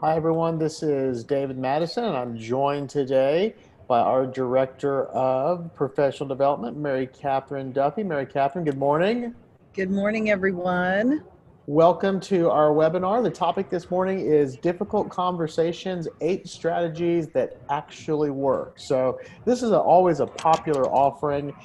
Hi, everyone. This is David Madison, and I'm joined today by our Director of Professional Development, Mary Catherine Duffy. Mary Catherine, good morning. Good morning, everyone. Welcome to our webinar. The topic this morning is Difficult Conversations, 8 Strategies that Actually Work. So this is always a popular offering.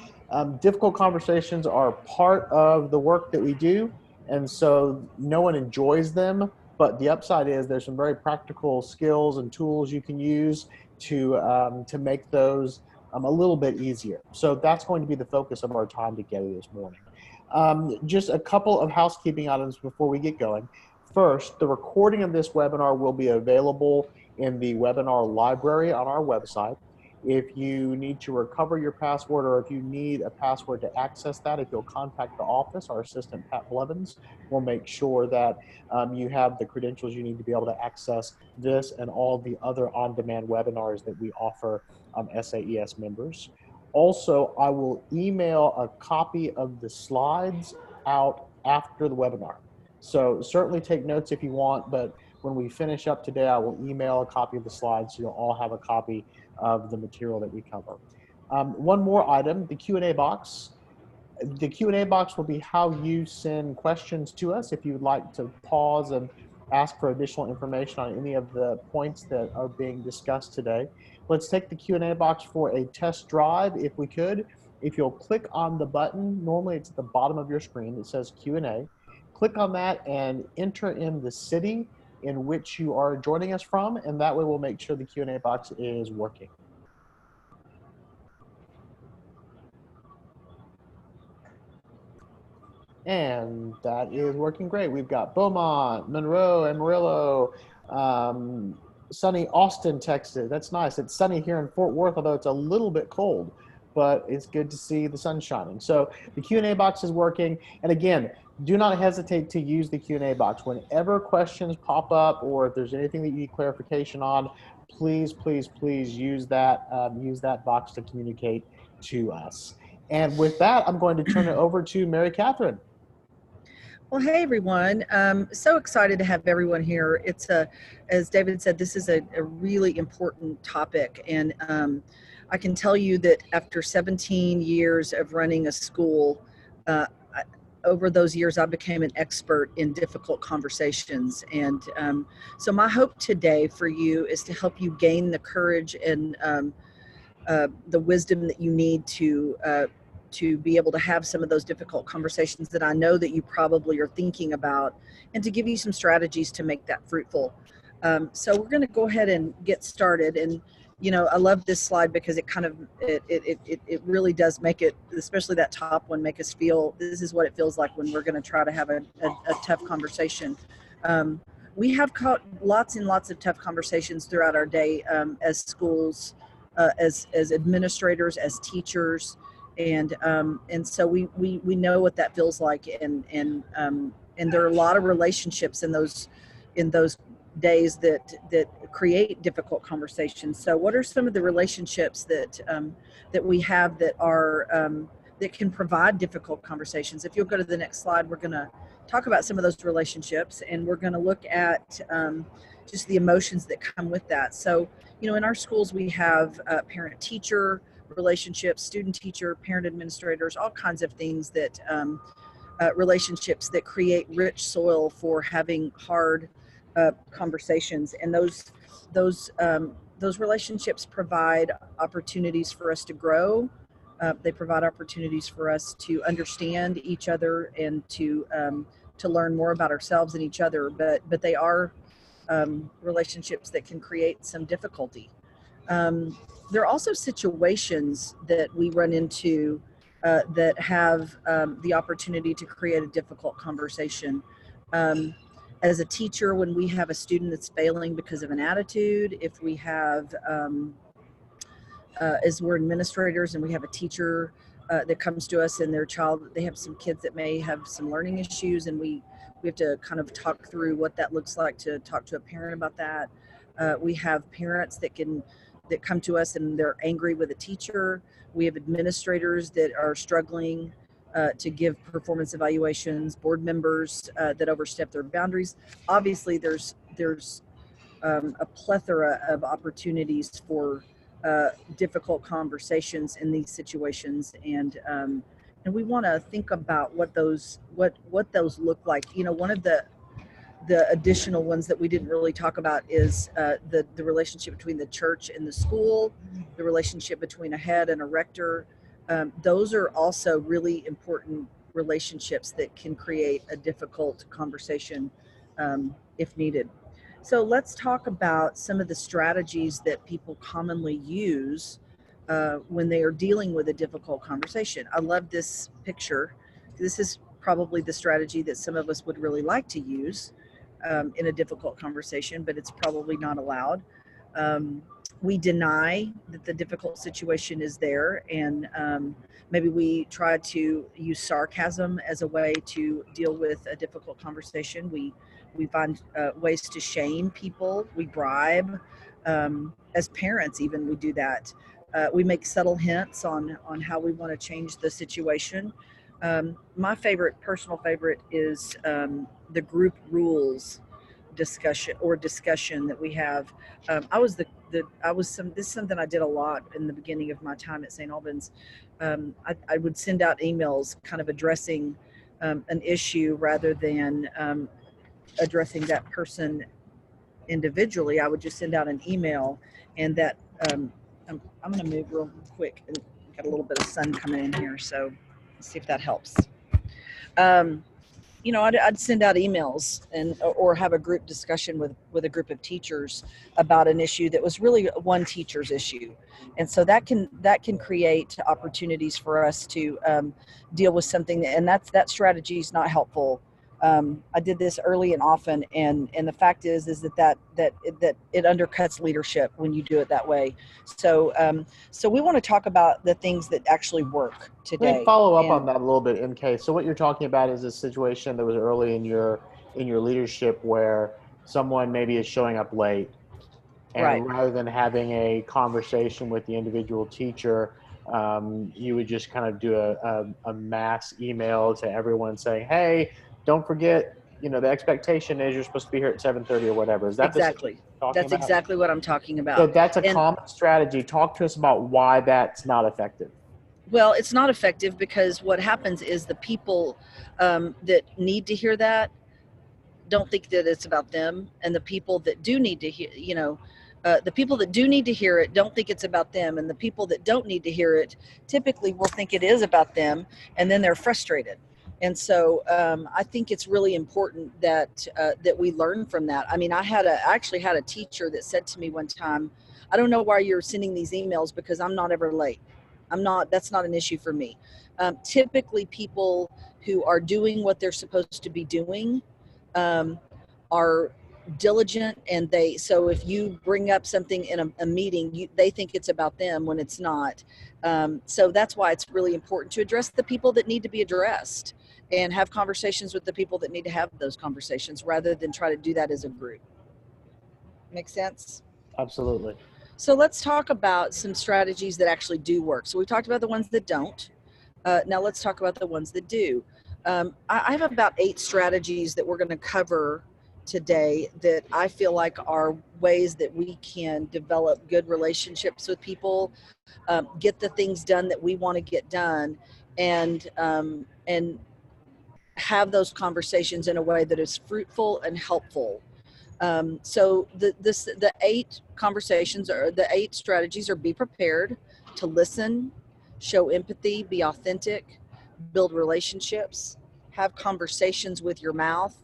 Difficult conversations are part of the work that we do, and so no one enjoys them. But the upside is there's some very practical skills and tools you can use to make those a little bit easier. So that's going to be the focus of our time together this morning. Just a couple of housekeeping items before we get going. First, the recording of this webinar will be available in the webinar library on our website. If you need to recover your password or if you need a password to access that, if you'll contact the office, our assistant Pat Blevins will make sure that you have the credentials you need to be able to access this and all the other on-demand webinars that we offer SAES members. Also, I will email a copy of the slides out after the webinar. So certainly take notes if you want, but when we finish up today, I will email a copy of the slides so you'll all have a copy of the material that we cover. One more item, the Q&A box. The Q&A box will be how you send questions to us if you'd like to pause and ask for additional information on any of the points that are being discussed today. Let's take the Q&A box for a test drive if we could. If you'll click on the button, normally it's at the bottom of your screen, it says Q&A. Click on that and enter in the city in which you are joining us from, and that way we'll make sure the Q&A box is working. And that is working great. We've got Beaumont, Monroe, Amarillo, sunny Austin, Texas. That's nice. It's sunny here in Fort Worth, although it's a little bit cold, but it's good to see the sun shining. So the Q&A box is working. And again, do not hesitate to use the Q&A box. Whenever questions pop up or if there's anything that you need clarification on, please, please, please use that box to communicate to us. And with that, I'm going to turn it over to Mary Catherine. Well, hey, everyone. So excited to have everyone here. As David said, this is a really important topic. And I can tell you that after 17 years of running a school, over those years, I became an expert in difficult conversations. And so my hope today for you is to help you gain the courage and the wisdom that you need to be able to have some of those difficult conversations that I know that you probably are thinking about, and to give you some strategies to make that fruitful. So we're going to go ahead and get started. And I love this slide because it kind of it really does make it, especially that top one, make us feel this is what it feels like when we're going to try to have a tough conversation. We have lots and lots of tough conversations throughout our day as schools, as administrators, as teachers. And so we know what that feels like, and there are a lot of relationships in those days that create difficult conversations. So what are some of the relationships that we have that are that can provide difficult conversations? If you'll go to the next slide, we're going to talk about some of those relationships, and we're going to look at just the emotions that come with that. So in our schools we have parent-teacher relationships, student-teacher, parent-administrators, all kinds of things that relationships that create rich soil for having hard conversations. And those relationships provide opportunities for us to grow. They provide opportunities for us to understand each other and to learn more about ourselves and each other. But they are relationships that can create some difficulty. There are also situations that we run into that have the opportunity to create a difficult conversation. As a teacher, when we have a student that's failing because of an attitude, if we have, as we're administrators and we have a teacher that comes to us and they have some kids that may have some learning issues, and we have to kind of talk through what that looks like to talk to a parent about that. We have parents that come to us and they're angry with a teacher. We have administrators that are struggling to give performance evaluations, board members that overstep their boundaries. Obviously, there's a plethora of opportunities for difficult conversations in these situations, and we want to think about what those look like. You know, one of the additional ones that we didn't really talk about is the relationship between the church and the school, the relationship between a head and a rector. Those are also really important relationships that can create a difficult conversation if needed. So let's talk about some of the strategies that people commonly use when they are dealing with a difficult conversation. I love this picture. This is probably the strategy that some of us would really like to use in a difficult conversation, but it's probably not allowed. We deny that the difficult situation is there, and maybe we try to use sarcasm as a way to deal with a difficult conversation. We find ways to shame people. We bribe. As parents, even we do that. We make subtle hints on how we want to change the situation. My personal favorite, is the group rules discussion that we have. This is something I did a lot in the beginning of my time at St. Albans. I would send out emails kind of addressing an issue rather than addressing that person individually. I would just send out an email, and that I'm going to move real quick, and got a little bit of sun coming in here, so let's see if that helps. You know, I'd send out emails or have a group discussion with a group of teachers about an issue that was really one teacher's issue, and so that can create opportunities for us to deal with something, and that strategy is not helpful. I did this early and often, and the fact is that it undercuts leadership when you do it that way. So we want to talk about the things that actually work today. Let me follow up on that a little bit, MK. So what you're talking about is a situation that was early in your leadership where someone maybe is showing up late, and right. rather than having a conversation with the individual teacher, you would just kind of do a mass email to everyone saying, "Hey, don't forget, you know, the expectation is you're supposed to be here at 7:30 or whatever." Is that exactly? That's about? Exactly what I'm talking about. So that's a common strategy. Talk to us about why that's not effective. Well, it's not effective because what happens is the people that need to hear that don't think that it's about them, and the people that do need to hear, the people that do need to hear it don't think it's about them, and the people that don't need to hear it typically will think it is about them, and then they're frustrated. And so I think it's really important that we learn from that. I mean, I actually had a teacher that said to me one time, "I don't know why you're sending these emails, because I'm not ever late. That's not an issue for me." Typically people who are doing what they're supposed to be doing are diligent, and so if you bring up something in a meeting, they think it's about them when it's not. So that's why it's really important to address the people that need to be addressed, and have conversations with the people that need to have those conversations, rather than try to do that as a group. Make sense? Absolutely. So let's talk about some strategies that actually do work. So we talked about the ones that don't. Now let's talk about the ones that do. I have about 8 strategies that we're going to cover today that I feel like are ways that we can develop good relationships with people, get the things done that we want to get done, and have those conversations in a way that is fruitful and helpful. So the 8 conversations, or the 8 strategies, are: be prepared to listen, show empathy, be authentic, build relationships, have conversations with your mouth,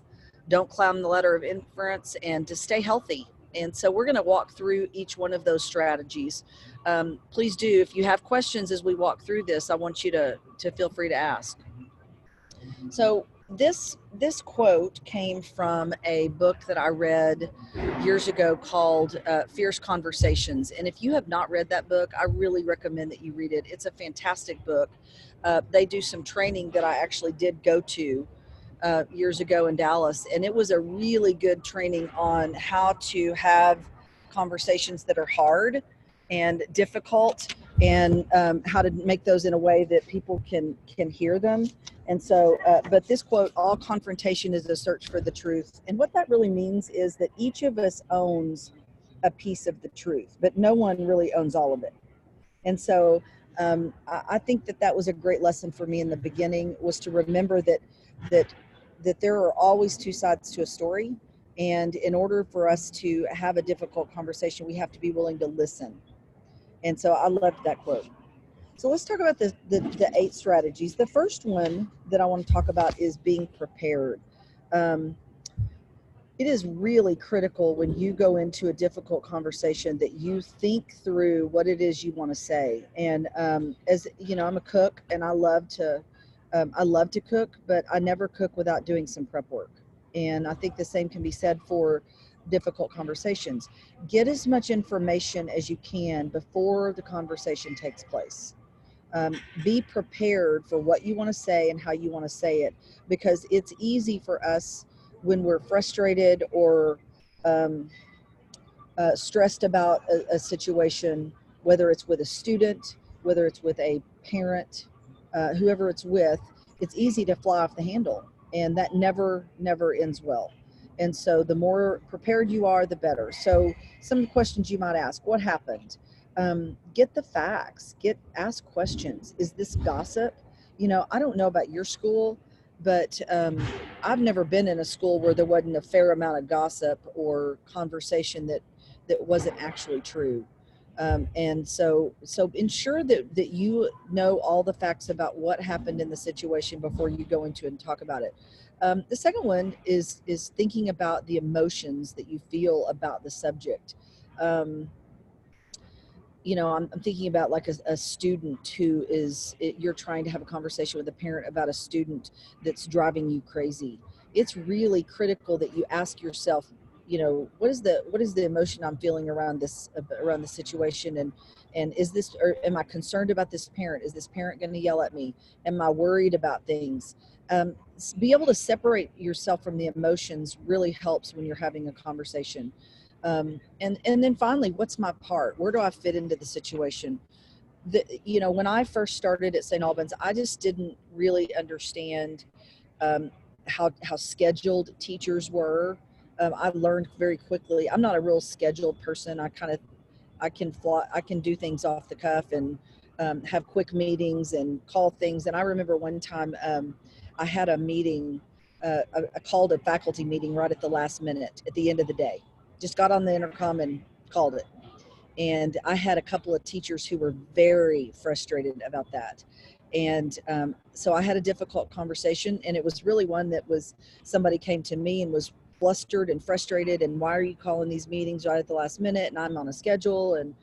don't climb the ladder of inference, and to stay healthy. And so we're going to walk through each one of those strategies. Please do, if you have questions as we walk through this, I want you to feel free to ask. So this quote came from a book that I read years ago called Fierce Conversations. And if you have not read that book, I really recommend that you read it. It's a fantastic book. They do some training that I actually did go to years ago in Dallas, and it was a really good training on how to have conversations that are hard and difficult and how to make those in a way that people can hear them. And so, but this quote, all confrontation is a search for the truth. And what that really means is that each of us owns a piece of the truth, but no one really owns all of it. And so I think that that was a great lesson for me in the beginning, was to remember that there are always two sides to a story. And in order for us to have a difficult conversation, we have to be willing to listen. And so I loved that quote. So let's talk about the 8 strategies. The first one that I want to talk about is being prepared. It is really critical when you go into a difficult conversation that you think through what it is you want to say. And as you know, I'm a cook, and I love to cook, but I never cook without doing some prep work. And I think the same can be said for difficult conversations. Get as much information as you can before the conversation takes place. Be prepared for what you want to say and how you want to say it, because it's easy for us when we're frustrated or stressed about a situation, whether it's with a student, whether it's with a parent, whoever it's with, it's easy to fly off the handle, and that never ends well. And so the more prepared you are, the better. So some of the questions you might ask: what happened? Get the facts, ask questions. Is this gossip? You know, I don't know about your school, but I've never been in a school where there wasn't a fair amount of gossip or conversation that wasn't actually true. And so ensure that you know all the facts about what happened in the situation before you go into it and talk about it. The second one is thinking about the emotions that you feel about the subject. You know, I'm thinking about like a student who you're trying to have a conversation with a parent about a student that's driving you crazy. It's really critical that you ask yourself, you know, what is the emotion I'm feeling around the situation, and is this, or am I concerned about this parent? Is this parent going to yell at me? Am I worried about things? Be able to separate yourself from the emotions really helps when you're having a conversation. And then finally, what's my part? Where do I fit into the situation? You know, when I first started at St. Albans, I just didn't really understand um, how scheduled teachers were. I learned very quickly. I'm not a real scheduled person. I can do things off the cuff and have quick meetings and call things. And I remember one time I had a meeting. I called a faculty meeting right at the last minute at the end of the day. Just got on the intercom and called it. And I had a couple of teachers who were very frustrated about that. And so I had a difficult conversation, and it was really one that was, somebody came to me and was flustered and frustrated, and why are you calling these meetings right at the last minute, and I'm on a schedule. And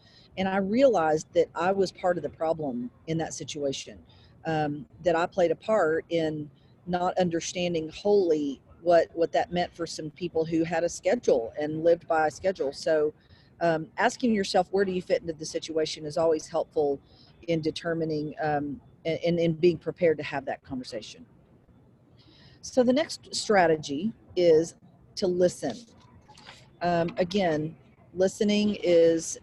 I realized that I was part of the problem in that situation, that I played a part in not understanding wholly what that meant for some people who had a schedule and lived by a schedule. So asking yourself, where do you fit into the situation, is always helpful in determining and in being prepared to have that conversation. So the next strategy is to listen. Again, listening is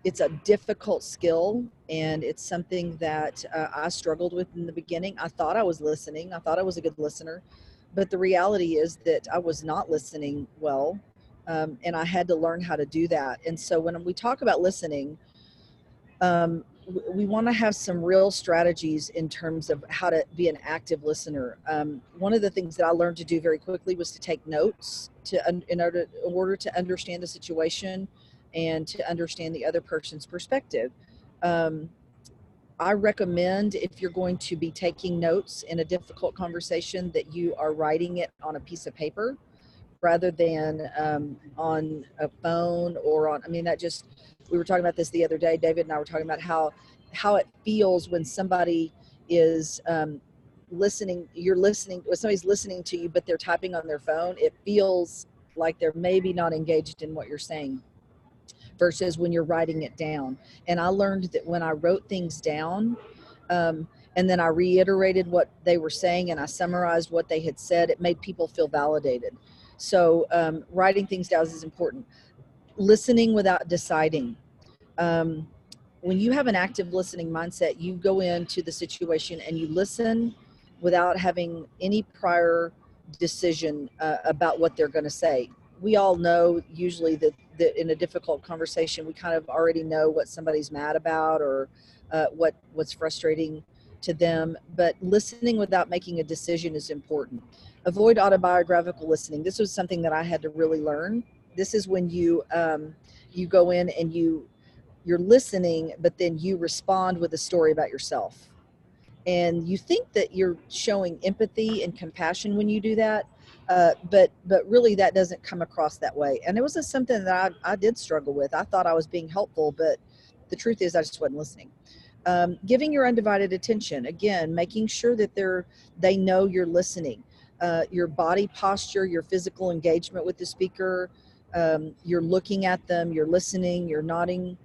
it's a difficult skill, and it's something that I struggled with in the beginning. I thought I was listening. I thought I was a good listener, but the reality is that I was not listening well, and I had to learn how to do that. And so when we talk about listening, we want to have some real strategies in terms of how to be an active listener. One of the things that I learned to do very quickly was to take notes in order to understand the situation and to understand the other person's perspective. I recommend, if you're going to be taking notes in a difficult conversation, that you are writing it on a piece of paper rather than on a phone or on, I mean, we were talking about this the other day. David and I were talking about how it feels when somebody is listening, when somebody's listening to you, but they're typing on their phone. It feels like they're maybe not engaged in what you're saying, versus when you're writing it down. And I learned that when I wrote things down, and then I reiterated what they were saying and I summarized what they had said, it made people feel validated. So writing things down is important. Listening without deciding. when you have an active listening mindset, you go into the situation and you listen without having any prior decision about what they're going to say. We all know usually that in a difficult conversation, we kind of already know what somebody's mad about or what's frustrating to them. But listening without making a decision is important. Avoid autobiographical listening. This was something that I had to really learn. This is when you go in and you're listening, but then you respond with a story about yourself. And you think that you're showing empathy and compassion when you do that, but really that doesn't come across that way. And it was just something that I did struggle with. I thought I was being helpful, but the truth is I just wasn't listening. Giving your undivided attention, again, making sure that they know you're listening. Your body posture, your physical engagement with the speaker, you're looking at them, you're listening, you're nodding,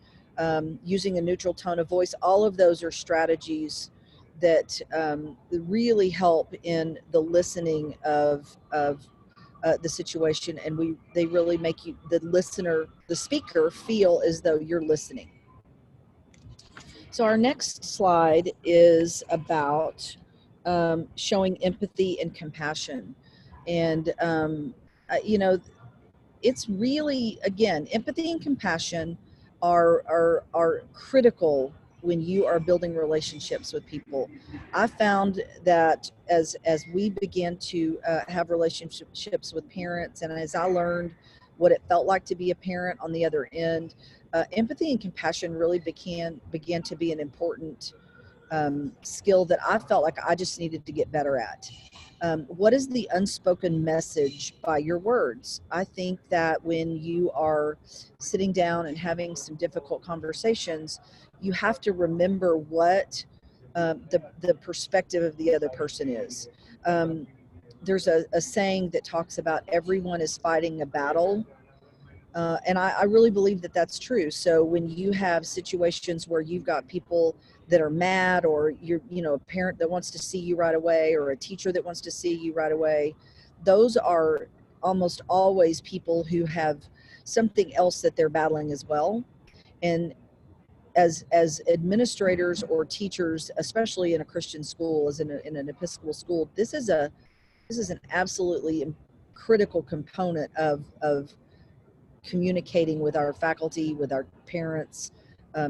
using a neutral tone of voice. All of those are strategies that really help in the listening of the situation, and they really make you, the listener, the speaker, feel as though you're listening. So our next slide is about showing empathy and compassion, and it's really, again, empathy and compassion are critical when you are building relationships with people. I found that as we began to have relationships with parents, and as I learned what it felt like to be a parent on the other end, empathy and compassion really began to be an important skill that I felt like I just needed to get better at. What is the unspoken message by your words? I think that when you are sitting down and having some difficult conversations, you have to remember what the perspective of the other person is. There's a saying that talks about everyone is fighting a battle. And I really believe that that's true. So when you have situations where you've got people that are mad, or a parent that wants to see you right away, or a teacher that wants to see you right away, those are almost always people who have something else that they're battling as well. And as administrators or teachers, especially in a Christian school, as in an Episcopal school, this is an absolutely critical component of communicating with our faculty, with our parents,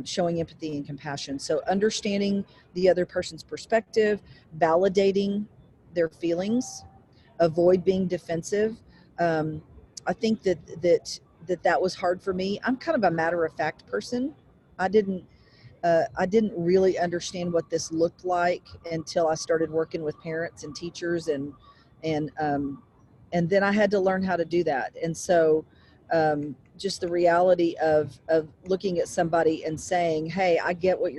showing empathy and compassion. So understanding the other person's perspective, validating their feelings, avoid being defensive. I think that was hard for me. I'm kind of a matter of fact person. I didn't really understand what this looked like until I started working with parents and teachers, and then I had to learn how to do that. And so just the reality of looking at somebody and saying, hey, I get what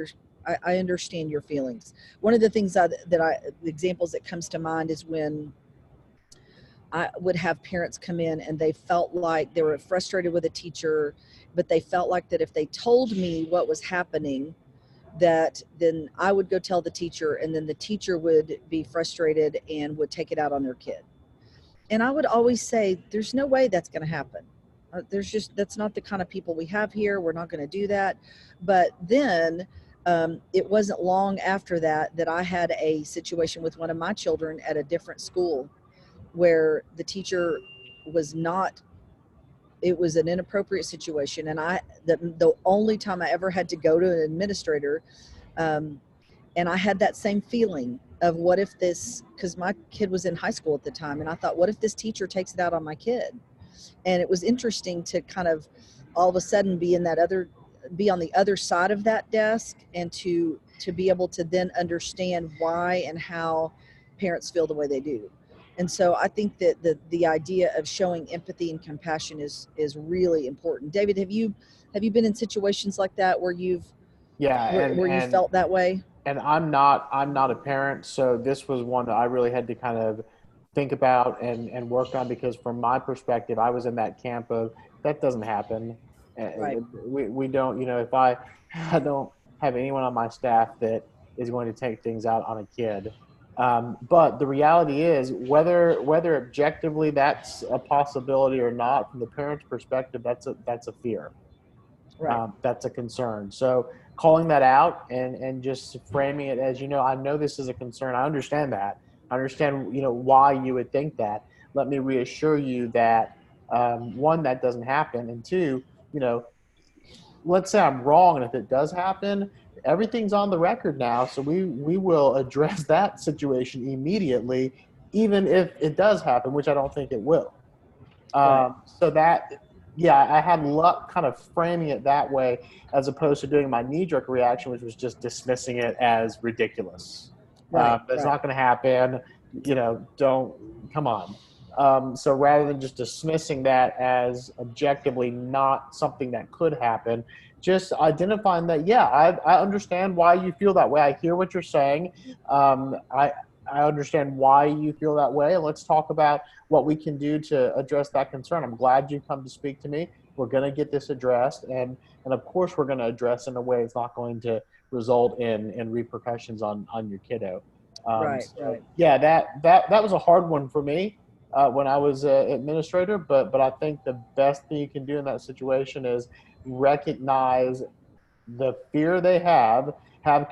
I understand your feelings. One of the things the examples that comes to mind is when I would have parents come in and they felt like they were frustrated with a teacher, but they felt like that if they told me what was happening, that then I would go tell the teacher, and then the teacher would be frustrated and would take it out on their kid. And I would always say, there's no way that's going to happen. That's not the kind of people we have here. We're not going to do that. But then it wasn't long after that I had a situation with one of my children at a different school where the teacher was not, it was an inappropriate situation. And the only time I ever had to go to an administrator, and I had that same feeling of what if this, because my kid was in high school at the time, and I thought, what if this teacher takes it out on my kid? And it was interesting to kind of all of a sudden be on the other side of that desk, and to be able to then understand why and how parents feel the way they do. And so I think that the idea of showing empathy and compassion is really important. David, have you been in situations like that where you felt that way? And I'm not a parent, so this was one that I really had to kind of think about and work on, because from my perspective, I was in that camp of that doesn't happen. Right. We don't, if I don't have anyone on my staff that is going to take things out on a kid. But the reality is, whether objectively that's a possibility or not, from the parent's perspective, that's a fear. Right. That's a concern. So calling that out and just framing it as, I know this is a concern. I understand that. I understand, why you would think that. Let me reassure you that, one, that doesn't happen. And two, you know, let's say I'm wrong, and if it does happen, everything's on the record now, so we will address that situation immediately, even if it does happen, which I don't think it will. Right. So that, yeah, I had luck kind of framing it that way, as opposed to doing my knee-jerk reaction, which was just dismissing it as ridiculous. Right. That's Right. not going to happen. Don't come on. So rather than just dismissing that as objectively not something that could happen, just identifying that, yeah, I understand why you feel that way. I hear what you're saying. Um, I I understand why you feel that way, and let's talk about what we can do to address that concern. I'm glad you come to speak to me. We're going to get this addressed, and of course, we're going to address in a way it's not going to result in repercussions on your kiddo. Right. So Right. yeah, that was a hard one for me when I was administrator, but I think the best thing you can do in that situation is recognize the fear they have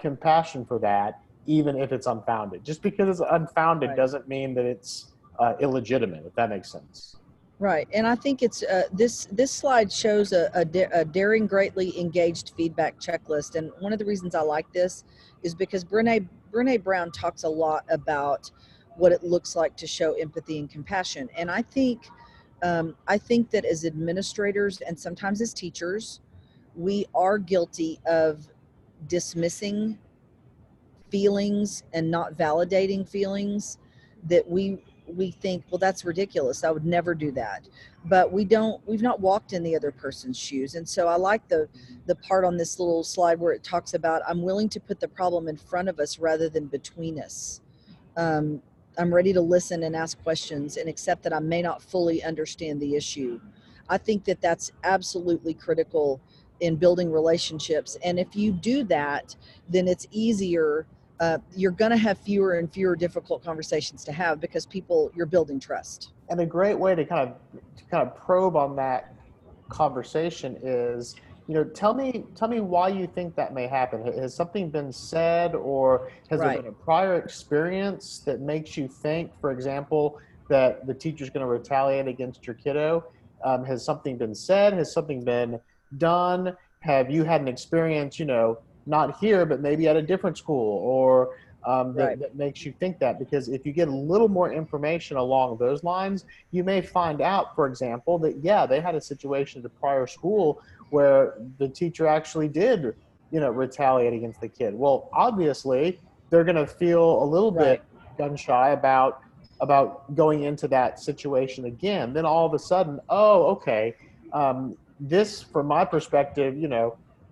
compassion for that, even if it's unfounded. Just because it's unfounded Right. doesn't mean that it's illegitimate, if that makes sense. Right, and I think it's this slide shows a daring, greatly engaged feedback checklist, and one of the reasons I like this is because Brene Brown talks a lot about what it looks like to show empathy and compassion, and I think that as administrators and sometimes as teachers, we are guilty of dismissing feelings and not validating feelings that we think, well, that's ridiculous, I would never do that, but we've not walked in the other person's shoes. And so I like the part on this little slide where it talks about, I'm willing to put the problem in front of us rather than between us. um, I'm ready to listen and ask questions and accept that I may not fully understand the issue. I think that that's absolutely critical in building relationships. And if you do that, then it's easier. You're going to have fewer and fewer difficult conversations to have because you're building trust. And a great way to kind of probe on that conversation is, tell me why you think that may happen. Has something been said, or has there Right. been a prior experience that makes you think, for example, that the teacher's going to retaliate against your kiddo? Has something been said? Has something been done? Have you had an experience, not here, but maybe at a different school, or Right. that makes you think that? Because if you get a little more information along those lines, you may find out, for example, that yeah, they had a situation at the prior school where the teacher actually did, retaliate against the kid. Well, obviously, they're going to feel a little bit Right. gun shy about going into that situation again. Then all of a sudden, oh, okay, this, from my perspective,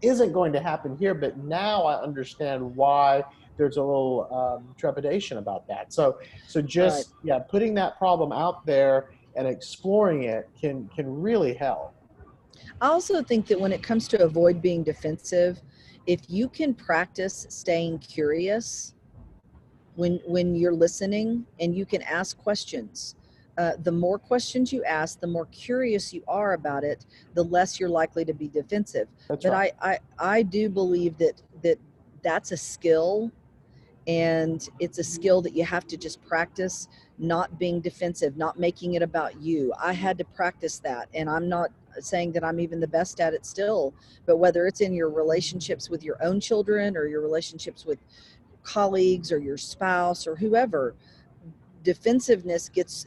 isn't going to happen here. But now I understand why there's a little trepidation about that. So Right. just, yeah, putting that problem out there and exploring it can really help. I also think that when it comes to avoid being defensive, if you can practice staying curious when you're listening and you can ask questions, the more questions you ask, the more curious you are about it, the less you're likely to be defensive. That's But right. I do believe that's a skill, and it's a skill that you have to just practice, not being defensive, not making it about you. I had to practice that, and I'm not saying that I'm even the best at it still, but whether it's in your relationships with your own children or your relationships with colleagues or your spouse or whoever, defensiveness gets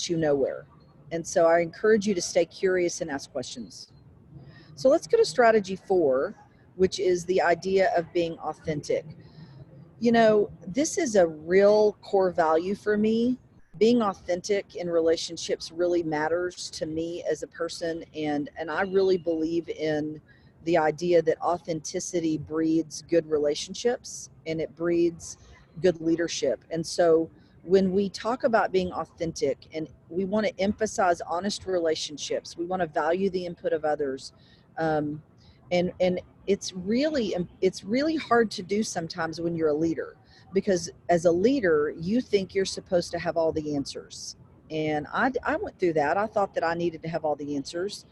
you nowhere. And so I encourage you to stay curious and ask questions. So let's go to strategy 4, which is the idea of being authentic. This is a real core value for me. Being authentic in relationships really matters to me as a person, and I really believe in the idea that authenticity breeds good relationships and it breeds good leadership. And so when we talk about being authentic, and we want to emphasize honest relationships, we want to value the input of others. um, and it's really hard to do sometimes when you're a leader, because as a leader you think you're supposed to have all the answers. And I went through that. I thought that I needed to have all the answers,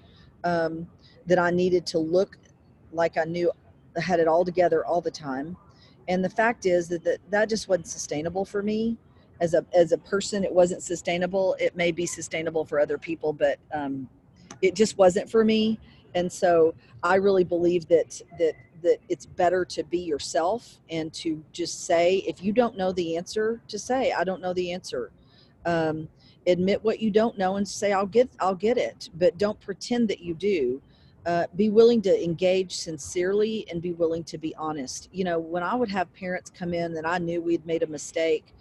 um, that I needed to look like I knew had it all together all the time. And the fact is that just wasn't sustainable for me as a person. It wasn't sustainable. It may be sustainable for other people, but it just wasn't for me. And so I really believe that it's better to be yourself and to just say, if you don't know the answer, to say, I don't know the answer. Admit what you don't know and say, I'll get it, but don't pretend that you do. Be willing to engage sincerely and be willing to be honest. You know, when I would have parents come in that I knew we'd made a mistake,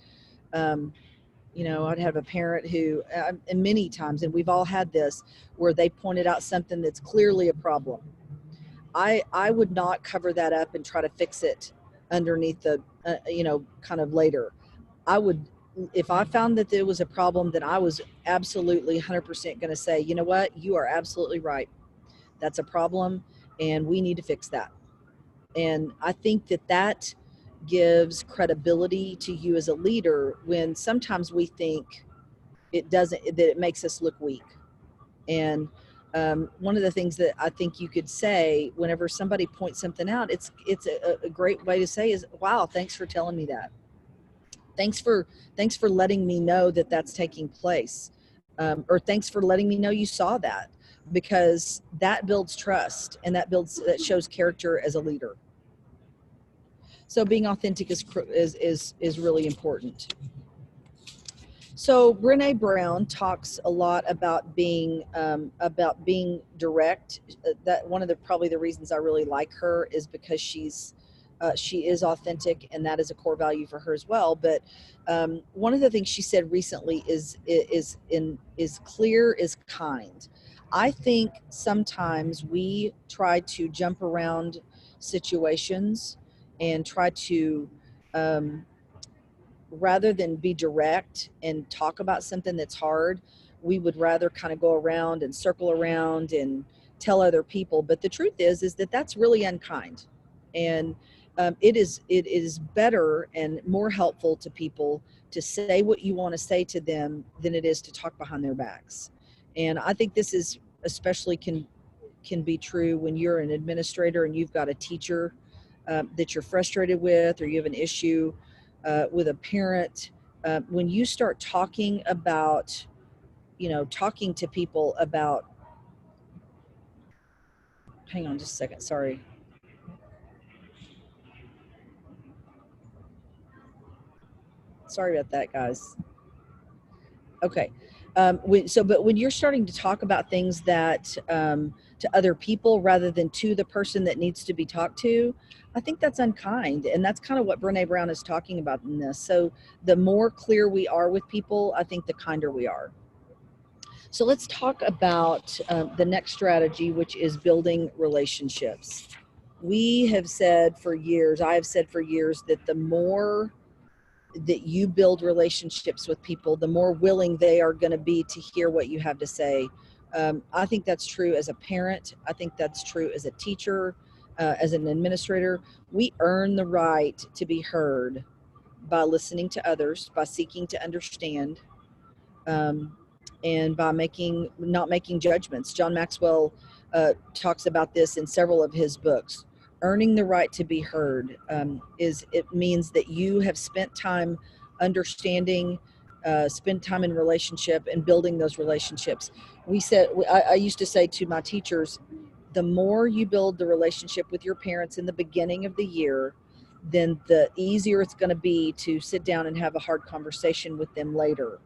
you know, I'd have a parent who, and many times, and we've all had this, where they pointed out something that's clearly a problem. I would not cover that up and try to fix it underneath the, you know, kind of later. I would, if I found that there was a problem, then I was absolutely 100% going to say, you know what, you are absolutely right. That's a problem and we need to fix that. And I think that gives credibility to you as a leader, when sometimes we think it doesn't, that it makes us look weak. And one of the things that I think you could say whenever somebody points something out, it's a great way to say is, wow, thanks for telling me that. Thanks for letting me know that that's taking place. Or thanks for letting me know you saw that, because that builds trust, and that shows character as a leader. So being authentic is really important. So Brené Brown talks a lot about being direct. That one of probably the reasons I really like her is because she is authentic, and that is a core value for her as well. But one of the things she said recently is clear is kind. I think sometimes we try to jump around situations and try to rather than be direct and talk about something that's hard, we would rather kind of go around and circle around and tell other people. But the truth is that that's really unkind. And it is better and more helpful to people to say what you want to say to them than it is to talk behind their backs. And I think this is especially can be true when you're an administrator and you've got a teacher that you're frustrated with, or you have an issue with a parent. When you start talking about, talking to people about, hang on just a second, sorry. Sorry about that, guys. Okay. But when you're starting to talk about things that to other people rather than to the person that needs to be talked to, I think that's unkind. And that's kind of what Brené Brown is talking about in this. So the more clear we are with people, I think the kinder we are. So let's talk about the next strategy, which is building relationships. We have said for years, I have said for years, that the more that you build relationships with people, the more willing they are going to be to hear what you have to say. I think that's true as a parent. I think that's true as a teacher, as an administrator. We earn the right to be heard by listening to others, by seeking to understand, and by not making judgments. John Maxwell talks about this in several of his books. Earning the right to be heard it means that you have spent time understanding, spend time in relationship and building those relationships. I used to say to my teachers, the more you build the relationship with your parents in the beginning of the year, then the easier it's going to be to sit down and have a hard conversation with them later.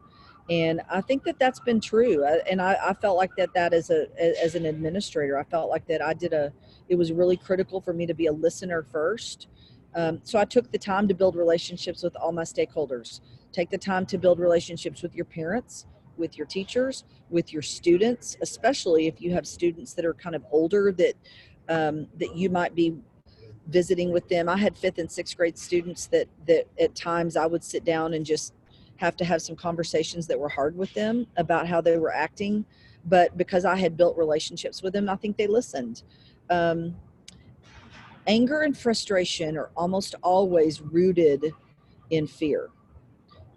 And I think that that's been true. And I felt like that as an administrator, I felt like that it was really critical for me to be a listener first. So I took the time to build relationships with all my stakeholders. Take the time to build relationships with your parents, with your teachers, with your students, especially if you have students that are kind of older that you might be visiting with them. I had 5th and 6th grade students that at times I would sit down and just have to have some conversations that were hard with them about how they were acting. But because I had built relationships with them, I think they listened. Anger and frustration are almost always rooted in fear.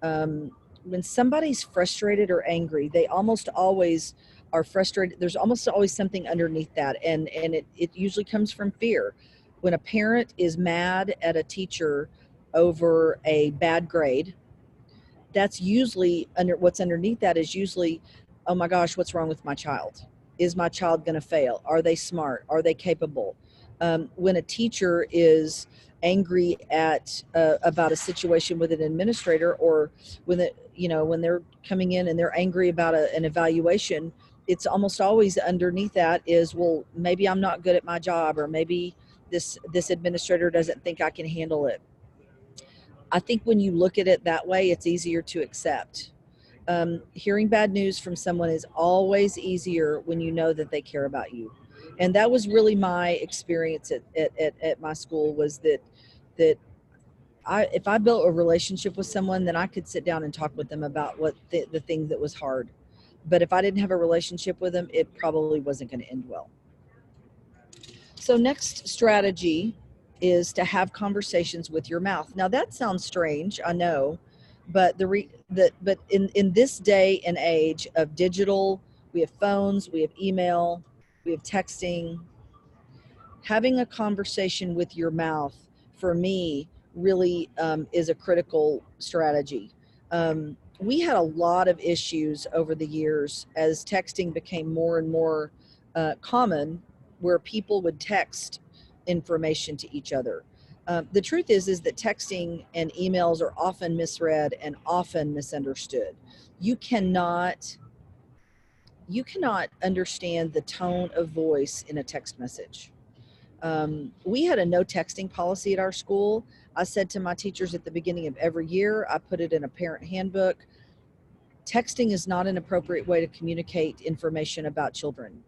When somebody's frustrated or angry, they almost always are frustrated. There's almost always something underneath that. And it usually comes from fear. when a parent is mad at a teacher over a bad grade, that's usually what's underneath that is usually, oh my gosh, what's wrong with my child? Is my child going to fail? Are they smart? Are they capable? When a teacher is angry at about a situation with an administrator, or when they're coming in and they're angry about an evaluation, it's almost always underneath that is, well, maybe I'm not good at my job, or maybe this administrator doesn't think I can handle it. I think when you look at it that way, it's easier to accept. Hearing bad news from someone is always easier when you know that they care about you. And that was really my experience at my school, was that if I built a relationship with someone, then I could sit down and talk with them about what the thing that was hard. But if I didn't have a relationship with them, it probably wasn't going to end well. So next strategy is to have conversations with your mouth. Now that sounds strange, I know, but but in this day and age of digital, we have phones, we have email, we have texting. Having a conversation with your mouth, for me, really is a critical strategy. We had a lot of issues over the years as texting became more and more common, where people would text information to each other. The truth is that texting and emails are often misread and often misunderstood. You cannot understand the tone of voice in a text message. We had a no texting policy at our school. I said to my teachers at the beginning of every year, I put it in a parent handbook. Texting is not an appropriate way to communicate information about children.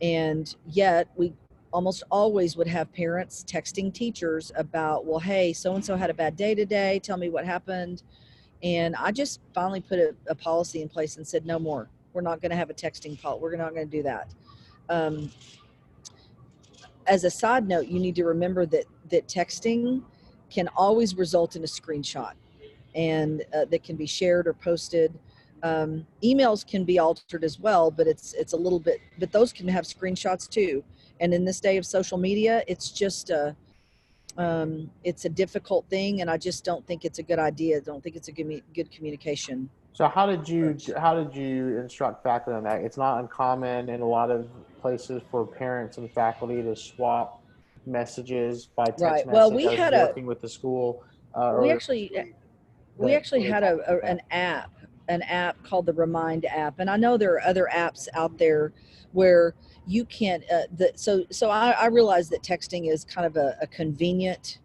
And yet we almost always would have parents texting teachers about, well, hey, so-and-so had a bad day today. Tell me what happened. And I just finally put a policy in place and said, no more. We're not going to have a texting policy. We're not going to do that. As a side note, you need to remember that texting can always result in a screenshot, and that can be shared or posted. Emails can be altered as well, but it's a little bit, but those can have screenshots too. And in this day of social media, it's just it's a difficult thing, and I just don't think it's a good idea. I don't think it's a good communication. So how did you instruct faculty on that? It's not uncommon in a lot of places for parents and faculty to swap messages by text Right. message. Well, we I was had working with the school. we actually had an app called the Remind app, and I know there are other apps out there where you can. So I realize that texting is kind of a convenient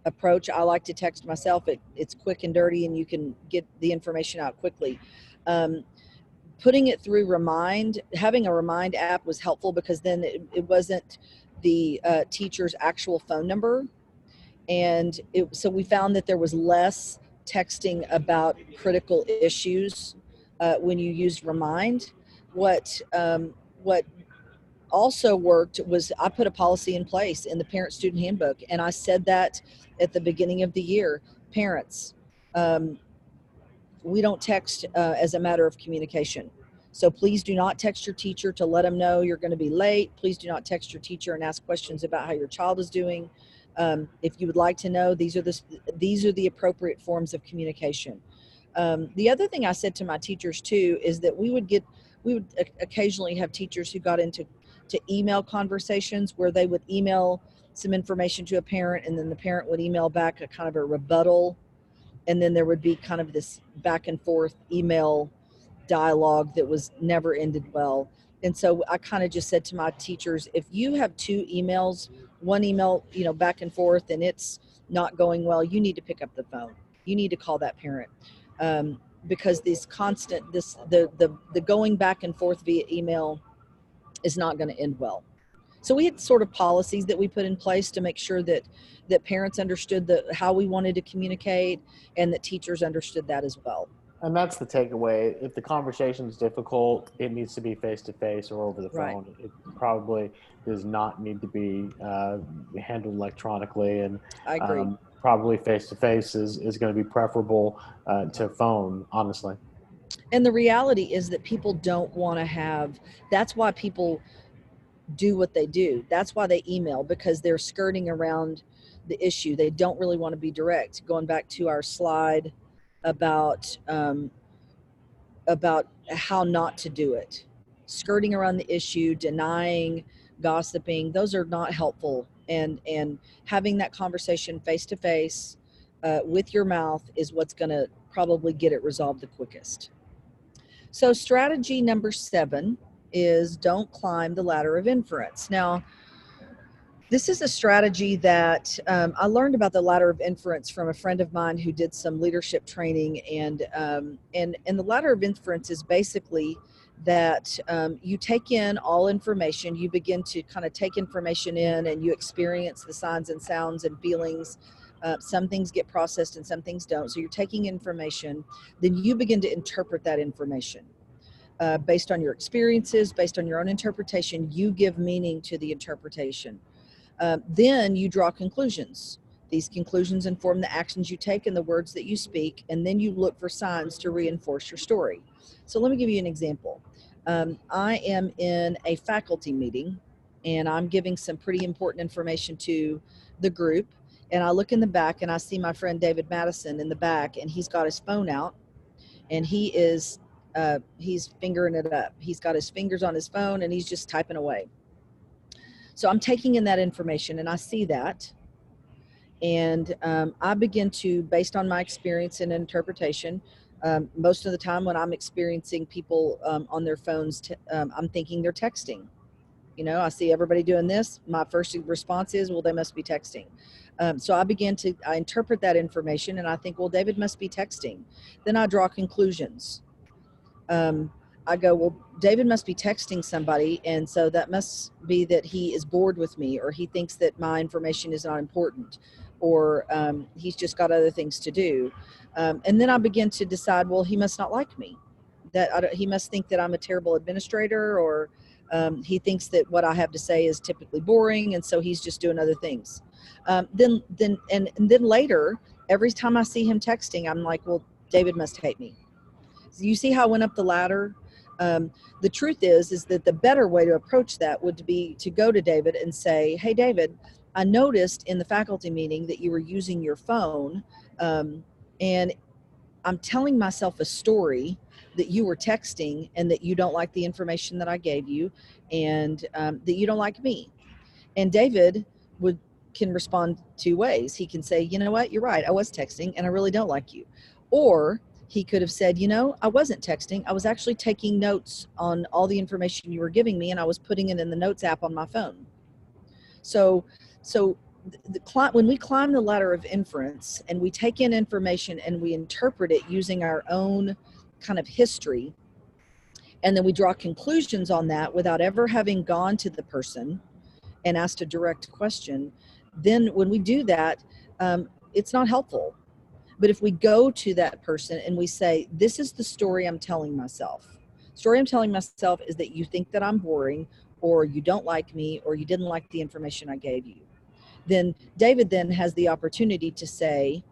approach. I like to text myself. It's quick and dirty, and you can get the information out quickly. Putting it through Remind, having a Remind app was helpful, because then it wasn't the teacher's actual phone number. And so we found that there was less texting about critical issues when you used Remind. What also worked was I put a policy in place in the parent student handbook, and I said that at the beginning of the year. Parents, we don't text as a matter of communication. So please do not text your teacher to let them know you're going to be late. Please do not text your teacher and ask questions about how your child is doing. If you would like to know, these are the appropriate forms of communication. The other thing I said to my teachers too is that we would occasionally have teachers who got into email conversations where they would email some information to a parent, and then the parent would email back a kind of a rebuttal, and then there would be kind of this back and forth email dialogue that was never ended well. And so I kind of just said to my teachers, if you have two emails, one email, back and forth, and it's not going well, you need to pick up the phone. You need to call that parent, because the going back and forth via email is not going to end well. So we had sort of policies that we put in place to make sure that parents understood how we wanted to communicate, and that teachers understood that as well. And that's the takeaway. If the conversation is difficult, it needs to be face-to-face or over the phone. Right. It probably does not need to be handled electronically. And I agree. Probably face-to-face is going to be preferable to phone, honestly. And the reality is that people don't want to have, that's why people do what they do. That's why they email, because they're skirting around the issue. They don't really want to be direct. Going back to our slide about how not to do it, skirting around the issue, denying, gossiping, those are not helpful. And having that conversation face to face with your mouth is what's going to probably get it resolved the quickest. So strategy number 7 is don't climb the ladder of inference. Now, this is a strategy that I learned about the ladder of inference from a friend of mine who did some leadership training, and the ladder of inference is basically that you take in all information, you begin to kind of take information in, and you experience the signs and sounds and feelings. Some things get processed and some things don't. So you're taking information, then you begin to interpret that information. Based on your experiences, based on your own interpretation, you give meaning to the interpretation. Then you draw conclusions. These conclusions inform the actions you take and the words that you speak, and then you look for signs to reinforce your story. So let me give you an example. I am in a faculty meeting, and I'm giving some pretty important information to the group, and I look in the back and I see my friend David Madison in the back, and he's got his phone out, and he's fingering it up. He's got his fingers on his phone and he's just typing away. So I'm taking in that information and I see that. And I begin to, based on my experience and interpretation, most of the time when I'm experiencing people on their phones, I'm thinking they're texting. You know, I see everybody doing this. My first response is, well, they must be texting. So I interpret that information and I think, well, David must be texting. Then I draw conclusions. I go, well, David must be texting somebody, and so that must be that he is bored with me, or he thinks that my information is not important, or he's just got other things to do. And then I begin to decide, well, he must not like me. He must think that I'm a terrible administrator, or he thinks that what I have to say is typically boring, and so he's just doing other things. Then later, every time I see him texting, I'm like, well, David must hate me. You see how I went up the ladder? The truth is that the better way to approach that would be to go to David and say, hey, David, I noticed in the faculty meeting that you were using your phone, and I'm telling myself a story that you were texting and that you don't like the information that I gave you, and that you don't like me. And David can respond 2 ways. He can say, you know what, you're right, I was texting and I really don't like you. Or he could have said, you know, I wasn't texting. I was actually taking notes on all the information you were giving me, and I was putting it in the notes app on my phone. So when we climb the ladder of inference and we take in information and we interpret it using our own kind of history, and then we draw conclusions on that without ever having gone to the person and asked a direct question, then when we do that, it's not helpful. But if we go to that person and we say, this is the story I'm telling myself. Story I'm telling myself is that you think that I'm boring, or you don't like me, or you didn't like the information I gave you. Then David then has the opportunity to say,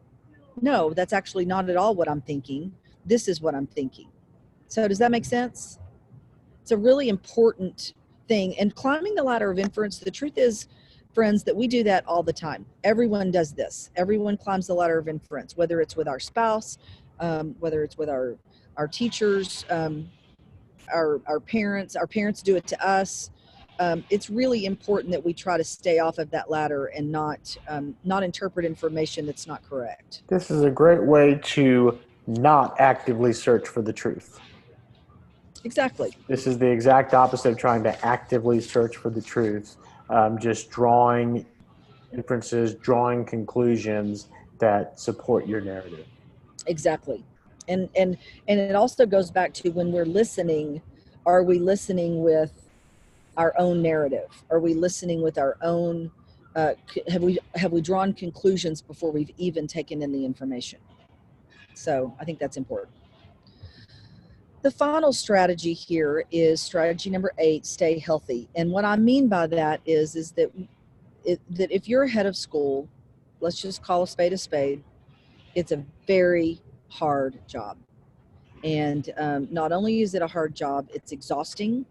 no, that's actually not at all what I'm thinking. This is what I'm thinking. So does that make sense? It's a really important thing. And climbing the ladder of inference, the truth is, friends, that we do that all the time. Everyone does this. Everyone climbs the ladder of inference, whether it's with our spouse, whether it's with our teachers, our parents. Our parents do it to us. It's really important that we try to stay off of that ladder and not interpret information that's not correct. This is a great way to not actively search for the truth. Exactly. This is the exact opposite of trying to actively search for the truth. Just drawing inferences, drawing conclusions that support your narrative. Exactly. And it also goes back to, when we're listening, are we listening with our own narrative? Are we listening with our own, have we drawn conclusions before we've even taken in the information? So I think that's important. The final strategy here is strategy number 8, stay healthy. And what I mean by that is that if you're a head of school, let's just call a spade, it's a very hard job. And not only is it a hard job, it's exhausting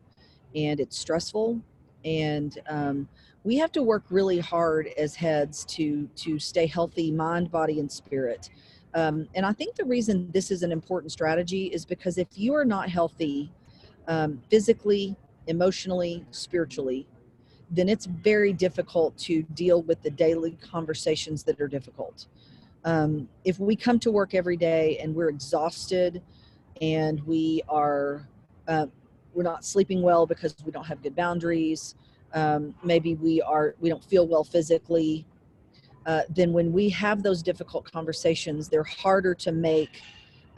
and it's stressful. And we have to work really hard as heads to stay healthy, mind, body, and spirit. And I think the reason this is an important strategy is because if you are not healthy physically, emotionally, spiritually, then it's very difficult to deal with the daily conversations that are difficult. If we come to work every day and we're exhausted and uh, we're not sleeping well because we don't have good boundaries, maybe we don't feel well physically, then when we have those difficult conversations, they're harder to make.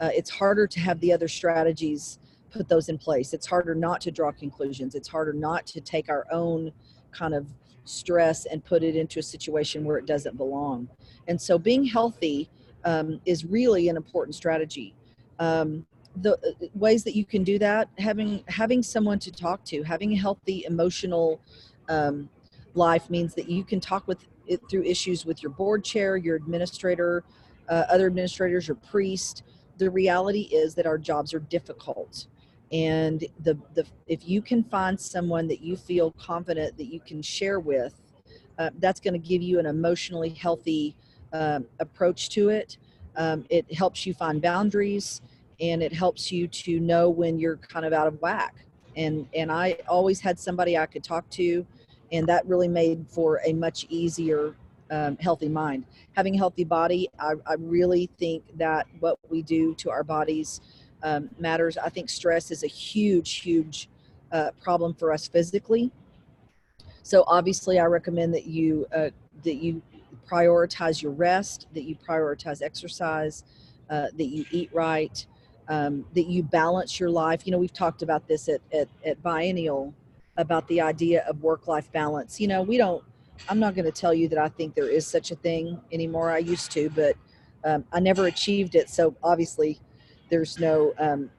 It's harder to have the other strategies, put those in place. It's harder not to draw conclusions. It's harder not to take our own kind of stress and put it into a situation where it doesn't belong. And so being healthy is really an important strategy. The ways that you can do that, having someone to talk to, having a healthy emotional um, life means that you can talk with it through issues with your board chair, your administrator, other administrators, your priest. The reality is that our jobs are difficult, and the if you can find someone that you feel confident that you can share with, that's going to give you an emotionally healthy approach to it. It helps you find boundaries, and it helps you to know when you're kind of out of whack. And I always had somebody I could talk to, and that really made for a much easier healthy mind. Having a healthy body, I really think that what we do to our bodies matters. I think stress is a huge problem for us physically. So obviously, I recommend that you prioritize your rest, that you prioritize exercise, that you eat right, that you balance your life. You know, we've talked about this at Biennial about the idea of work-life balance. You know, we don't. I'm not going to tell you that I think there is such a thing anymore. I used to, but I never achieved it. So obviously, there's no.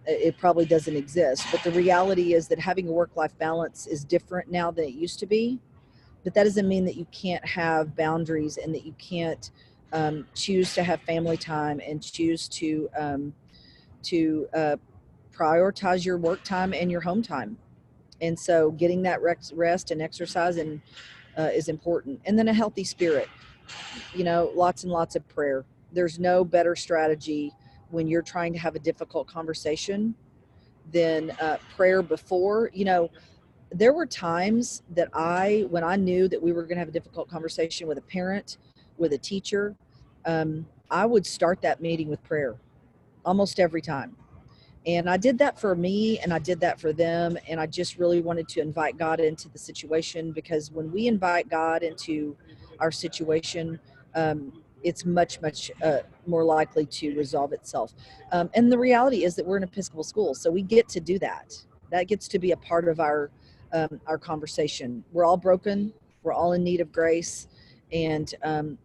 It probably doesn't exist. But the reality is that having a work-life balance is different now than it used to be. But that doesn't mean that you can't have boundaries and that you can't choose to have family time and choose to prioritize your work time and your home time. And so getting that rest and exercise is important. And then a healthy spirit, you know, lots and lots of prayer. There's no better strategy when you're trying to have a difficult conversation than prayer before. You know, there were times that when I knew that we were going to have a difficult conversation with a parent, with a teacher, I would start that meeting with prayer almost every time. And I did that for me and I did that for them. And I just really wanted to invite God into the situation, because when we invite God into our situation, it's much more likely to resolve itself. And the reality is that we're an Episcopal school, so we get to do that. That gets to be a part of our conversation. We're all broken. We're all in need of grace. And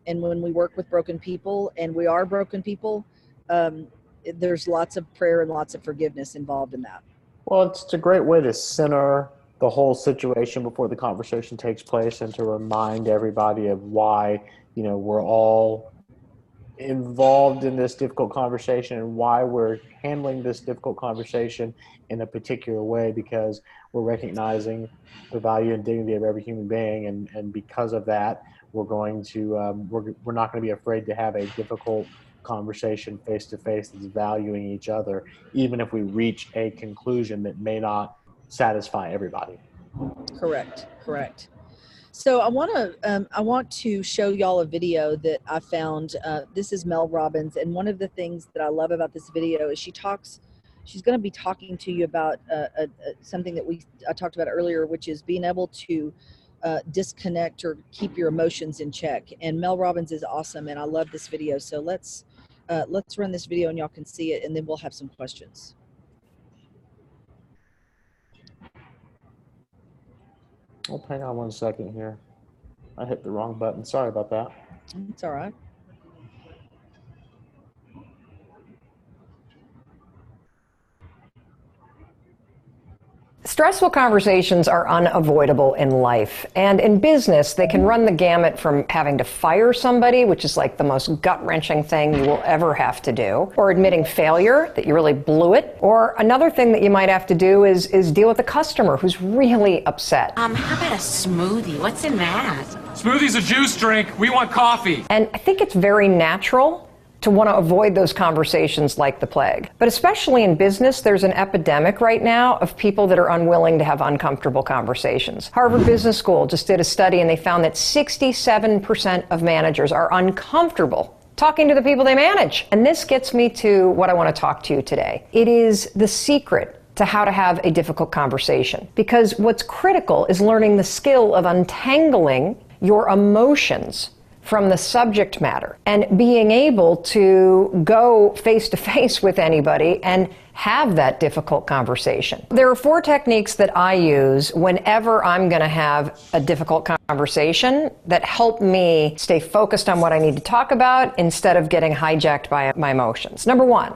when we work with broken people, and we are broken people, there's lots of prayer and lots of forgiveness involved in that. Well, it's a great way to center the whole situation before the conversation takes place and to remind everybody of why, we're all involved in this difficult conversation and why we're handling this difficult conversation in a particular way, because we're recognizing the value and dignity of every human being. And because of that, we're going to, we're not going to be afraid to have a difficult conversation face to face that's valuing each other, even if we reach a conclusion that may not satisfy everybody. Correct. So I want to show y'all a video that I found. This is Mel Robbins, and one of the things that I love about this video is she's going to be talking to you about something that I talked about earlier, which is being able to disconnect or keep your emotions in check. And Mel Robbins is awesome, and I love this video. So let's run this video and y'all can see it, and then we'll have some questions. Oh, hang on one second here. I hit the wrong button. Sorry about that. It's all right. Stress Stressful conversations are unavoidable in life, and in business, they can run the gamut from having to fire somebody, which is like the most gut-wrenching thing you will ever have to do, or admitting failure, that you really blew it, or another thing that you might have to do is deal with a customer who's really upset. How about a smoothie? What's in that? Smoothie's a juice drink. We want coffee. And I think it's very natural to want to avoid those conversations like the plague. But especially in business, there's an epidemic right now of people that are unwilling to have uncomfortable conversations. Harvard Business School just did a study and they found that 67% of managers are uncomfortable talking to the people they manage. And this gets me to what I want to talk to you today. It is the secret to how to have a difficult conversation. Because what's critical is learning the skill of untangling your emotions from the subject matter and being able to go face to face with anybody and have that difficult conversation. There are 4 techniques that I use whenever I'm going to have a difficult conversation that help me stay focused on what I need to talk about instead of getting hijacked by my emotions. Number 1,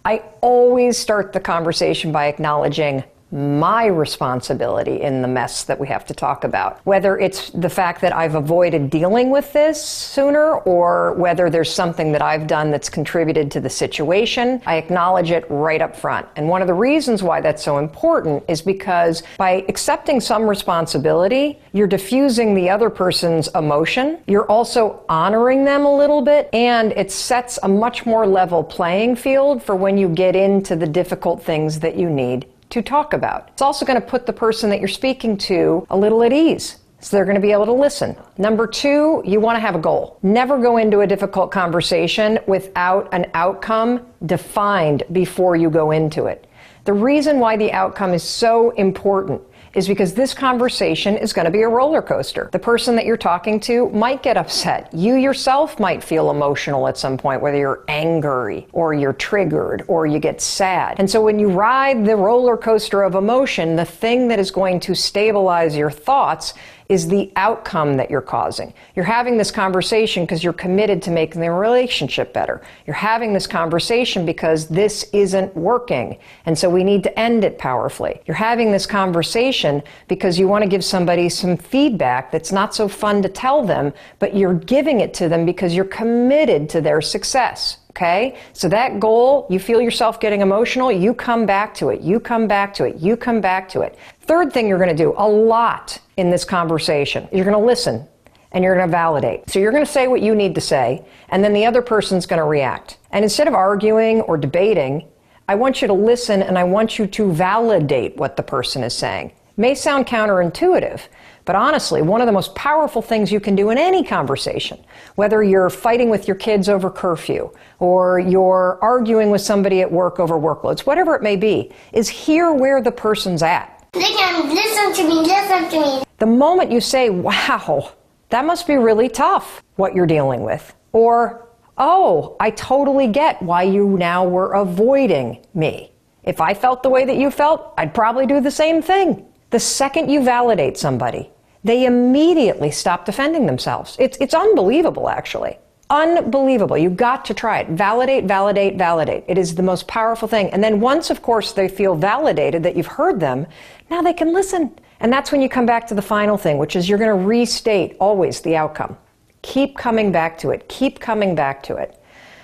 I always start the conversation by acknowledging my responsibility in the mess that we have to talk about. Whether it's the fact that I've avoided dealing with this sooner or whether there's something that I've done that's contributed to the situation, I acknowledge it right up front. And one of the reasons why that's so important is because by accepting some responsibility, you're diffusing the other person's emotion, you're also honoring them a little bit, and it sets a much more level playing field for when you get into the difficult things that you need to talk about. It's also going to put the person that you're speaking to a little at ease, so they're going to be able to listen. Number 2, you want to have a goal. Never go into a difficult conversation without an outcome defined before you go into it. The reason why the outcome is so important is because this conversation is going to be a roller coaster. The person that you're talking to might get upset. You yourself might feel emotional at some point, whether you're angry or you're triggered or you get sad. And so when you ride the roller coaster of emotion, the thing that is going to stabilize your thoughts is the outcome that you're causing. You're having this conversation because you're committed to making the relationship better. You're having this conversation because this isn't working, and so we need to end it powerfully. You're having this conversation because you want to give somebody some feedback that's not so fun to tell them, but you're giving it to them because you're committed to their success. Okay? So that goal, you feel yourself getting emotional, you come back to it, you come back to it, you come back to it. Third thing you're going to do a lot in this conversation, you're going to listen and you're going to validate. So you're going to say what you need to say, and then the other person's going to react. And instead of arguing or debating, I want you to listen and I want you to validate what the person is saying. May sound counterintuitive, but honestly, one of the most powerful things you can do in any conversation, whether you're fighting with your kids over curfew, or you're arguing with somebody at work over workloads, whatever it may be, is hear where the person's at. Listen to me, listen to me. The moment you say, wow, that must be really tough, what you're dealing with, or, oh, I totally get why you now were avoiding me. If I felt the way that you felt, I'd probably do the same thing. The second you validate somebody, they immediately stop defending themselves. It's unbelievable, actually. Unbelievable. You got to try it. Validate, validate, validate. It is the most powerful thing. And then once, of course, they feel validated that you've heard them, now they can listen. And that's when you come back to the final thing, which is you're going to restate always the outcome. Keep coming back to it. Keep coming back to it.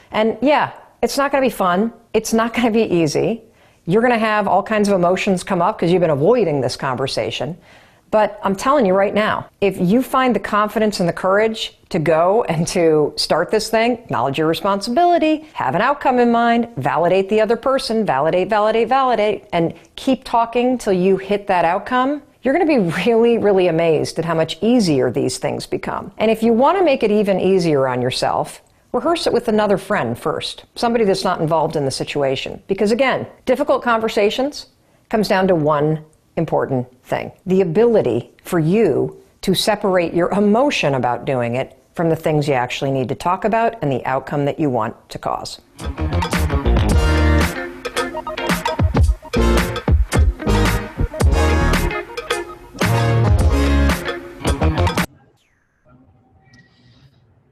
And yeah, it's not going to be fun. It's not going to be easy. You're going to have all kinds of emotions come up because you've been avoiding this conversation. But I'm telling you right now, if you find the confidence and the courage to go and to start this thing, acknowledge your responsibility, have an outcome in mind, validate the other person, validate, validate, validate, and keep talking till you hit that outcome, you're going to be really, really amazed at how much easier these things become. And if you want to make it even easier on yourself, rehearse it with another friend first, somebody that's not involved in the situation. Because again, difficult conversations comes down to one important thing: the ability for you to separate your emotion about doing it from the things you actually need to talk about and the outcome that you want to cause.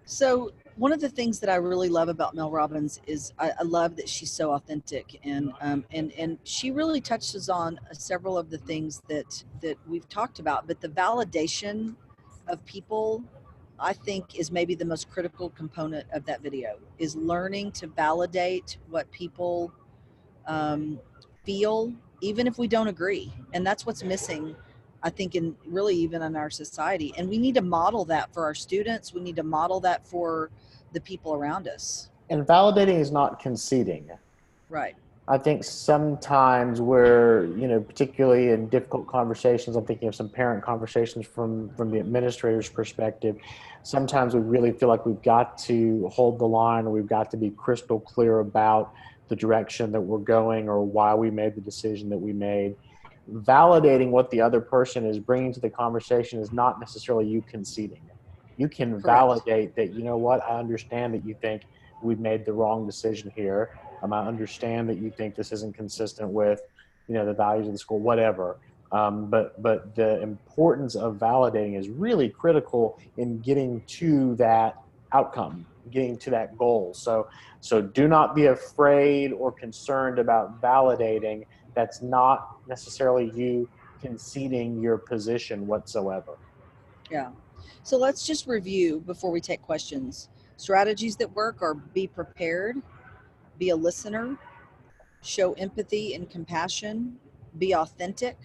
So One of the things that I really love about Mel Robbins is I love that she's so authentic, and she really touches on several of the things that we've talked about. But the validation of people, I think, is maybe the most critical component of that video. Is learning to validate what people feel, even if we don't agree, and that's what's missing, I think, in really even in our society. And we need to model that for our students. We need to model that for the people around us. And validating is not conceding. Right. I think sometimes we're, particularly in difficult conversations, I'm thinking of some parent conversations from the administrator's perspective. Sometimes we really feel like we've got to hold the line, or we've got to be crystal clear about the direction that we're going or why we made the decision that we made. Validating what the other person is bringing to the conversation is not necessarily you conceding. You can Correct. validate that, you know what, I understand that you think we've made the wrong decision here. I understand that you think this isn't consistent with, the values of the school, whatever. But the importance of validating is really critical in getting to that outcome, getting to that goal. So do not be afraid or concerned about validating. That's not necessarily you conceding your position whatsoever. Yeah. So let's just review before we take questions. Strategies that work are: be prepared, be a listener, show empathy and compassion, be authentic,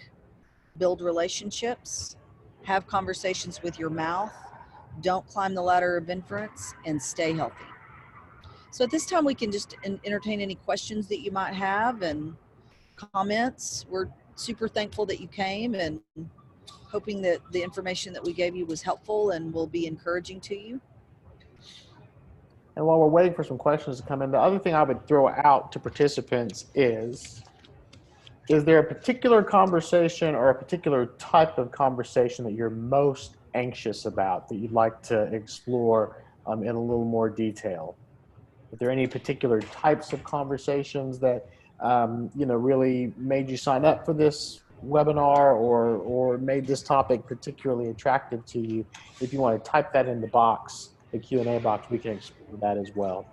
build relationships, have conversations with your mouth, don't climb the ladder of inference, and stay healthy. So at this time, we can just entertain any questions that you might have and comments. We're super thankful that you came, and hoping that the information that we gave you was helpful and will be encouraging to you. And while we're waiting for some questions to come in, the other thing I would throw out to participants is there a particular conversation or a particular type of conversation that you're most anxious about, that you'd like to explore in a little more detail? Are there any particular types of conversations that really made you sign up for this webinar, or made this topic particularly attractive to you? If you want to type that in the box, the Q&A box, we can explore that as well.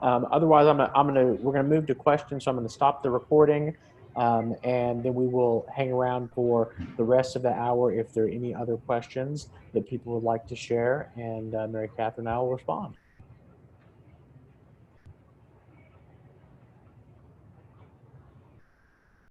Otherwise, we're gonna move to questions. So I'm gonna stop the recording, and then we will hang around for the rest of the hour if there are any other questions that people would like to share, and Mary Catherine and I will respond.